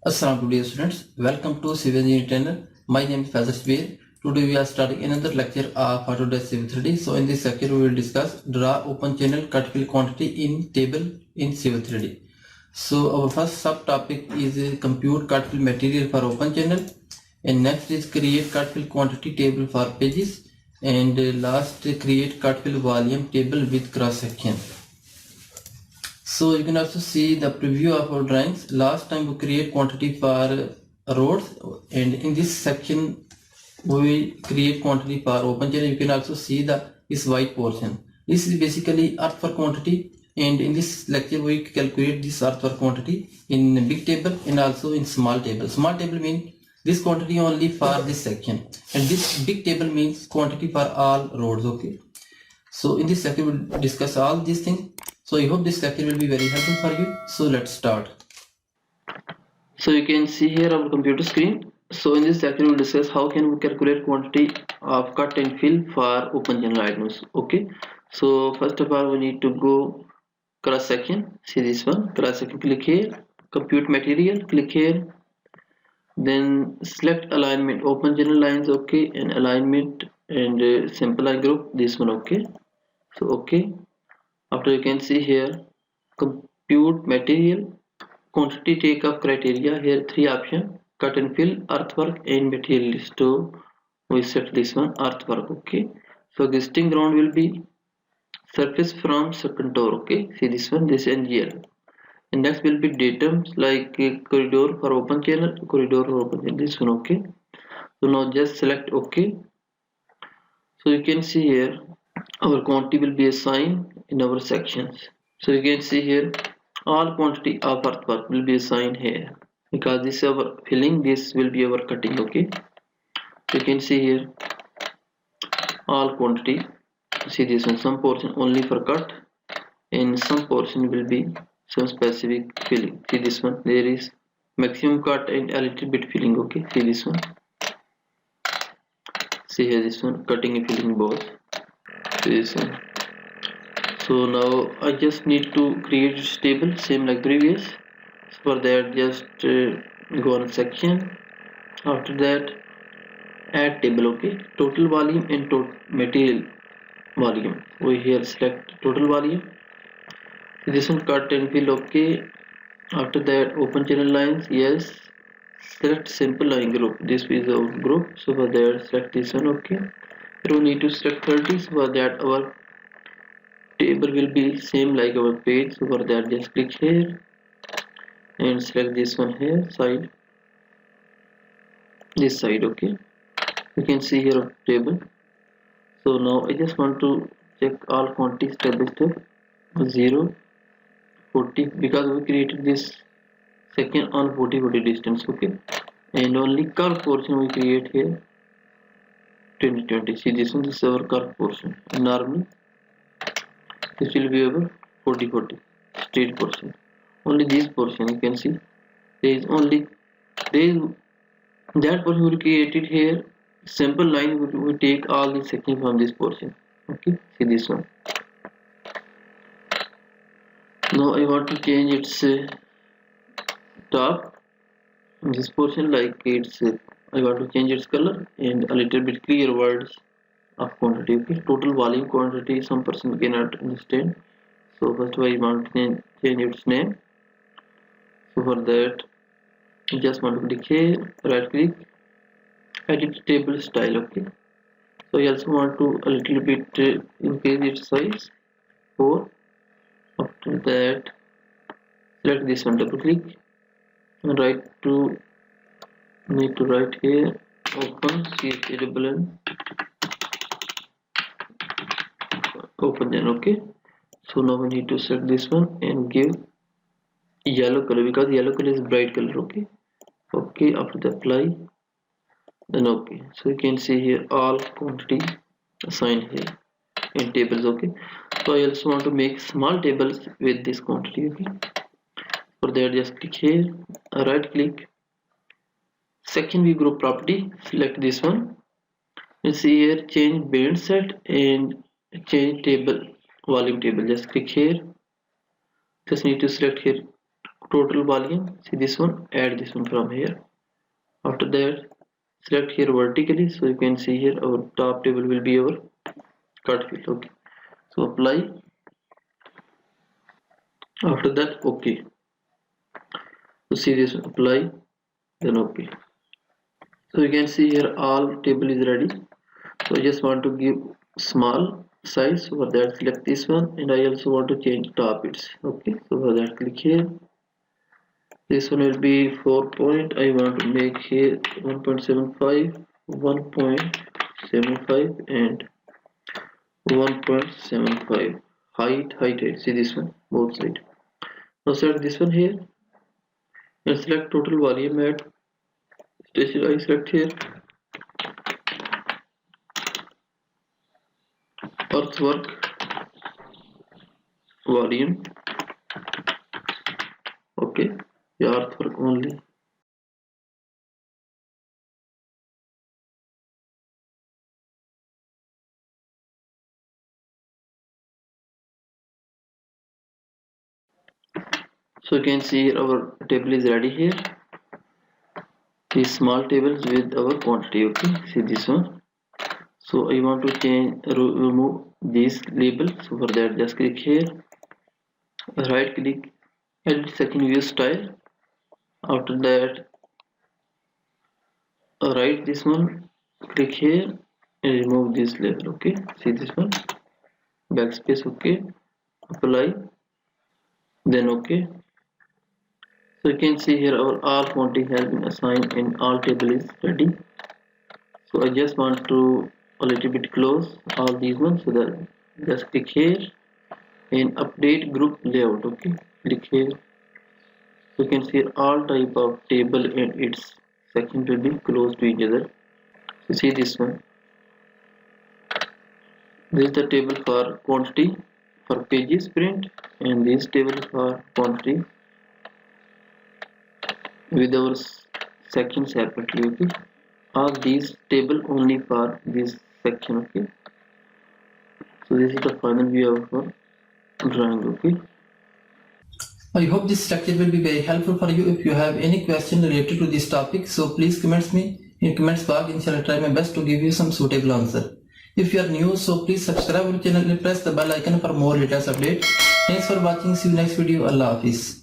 Assalamu dear students, welcome to Civil Engineering channel. My name is Faisal Sabir. Today we are starting another lecture of Autodesk Civil 3D. So in this lecture we will discuss draw open channel cut fill quantity in table in Civil 3D. So our first subtopic is compute cut fill material for open channel, and next is create cut fill quantity table for pages, and last create cut fill volume table with cross section. So you can also see the preview of our drawings. Last time we create quantity for roads, and in this section we create quantity for open channel. You can also see this white portion. This is basically earthwork quantity, and in this lecture we calculate this earthwork quantity in big table and also in small table. Small table means this quantity only for this section, and this big table means quantity for all roads. Okay. So in this lecture we'll discuss all these things. So I hope this lecture will be very helpful for you. So let's start. So you can see here our computer screen. So in this lecture we'll discuss how can we calculate quantity of cut and fill for open channel items. Okay. So first of all we need to go cross section. See this one, cross section, click here, compute material, click here, then select alignment, open channel lines, okay, and alignment and simple line group, this one, okay. So okay, after you can see here compute material quantity take up criteria, here three option, cut and fill, earthwork and material list. So we set this one earthwork, okay. So existing ground will be surface from contour, okay. See this one, this NGL, and next will be datums like corridor for open channel, corridor for open channel, this one, okay. So now just select okay. So you can see here our quantity will be assigned in our sections. So you can see here all quantity of earthwork will be assigned here, because this is our filling, this will be our cutting, okay. So you can see here all quantity. See this one, some portion only for cut and some portion will be some specific filling. See this one, there is maximum cut and a little bit filling, okay. See this one, see here this one, cutting and filling both. See this one. So now I just need to create this table same like previous. So for that just go on section, after that add table, okay, total volume and total material volume. We here select total volume, this one cut and fill, okay. After that open channel lines, yes, select simple line group, this is our group. So for that select this one, okay. Here we need to select 30, so for that our table will be same like our page. So for that just click here and select this one here, side, this side, okay. You can see here our table. So now I just want to check all quantities step by step. 0, 40, because we created this second on 40 distance, okay. And only curve portion we create here 20. See this one, this is our curve portion. Normally this will be our 40 straight portion. Only this portion you can see, there is that portion we created here. Simple line we take all the section from this portion, okay. See this one. Now I want to change its top, this portion, like it's I want to change its color and a little bit clear words of quantity, okay. Total volume quantity some person cannot understand, so first I want to change its name. So for that I just want to click here, right click, edit table style, okay. So I also want to a little bit increase its size 4. After that select this one, double click and need to write here open CHANN open then, okay. So now we need to select this one and give yellow color, because yellow color is bright color, okay. Okay, after that apply, then okay. So you can see here all quantity assigned here in tables, okay. So I also want to make small tables with this quantity, okay. For that just click here, right click, section view group property, select this one and see here change band set and change table volume table, just click here, just need to select here total volume, see this one, add this one from here. After that, select here vertically, so you can see here our top table will be our cut field. Okay, so apply. After that, okay, so see this one, apply, then okay. So you can see here all table is ready. So I just want to give small size, so for that select this one, and I also want to change top its. Okay, so for that click here. This one will be 4 point. I want to make here 1.75, 1.75 and 1.75. Height. See this one, both sides. Now select this one here and select total volume at station. I select here earthwork volume. Okay, the earthwork only. So you can see here our table is ready here. These small tables with our quantity. Okay, see this one. So I want to remove this label. So for that, just click here, right click, edit second view style. After that, write this one, click here and remove this label. Okay, see this one, backspace. Okay, apply, then okay. So you can see here our all quantity has been assigned and all table is ready. So I just want to a little bit close all these ones, so that just click here and update group layout. Okay, click here. So you can see all type of table and its section will be close to each other. So see this one. This is the table for quantity for pages print, and this table is for quantity with our section separately. Okay, all these table only for this section. Okay, so this is the final view of our drawing. Okay, I hope this lecture will be very helpful for you. If you have any question related to this topic, so please comment me in comments box, and shall try my best to give you some suitable answer. If you are new, so please subscribe our channel and press the bell icon for more latest updates. Thanks for watching. See you next video. Allah Hafiz.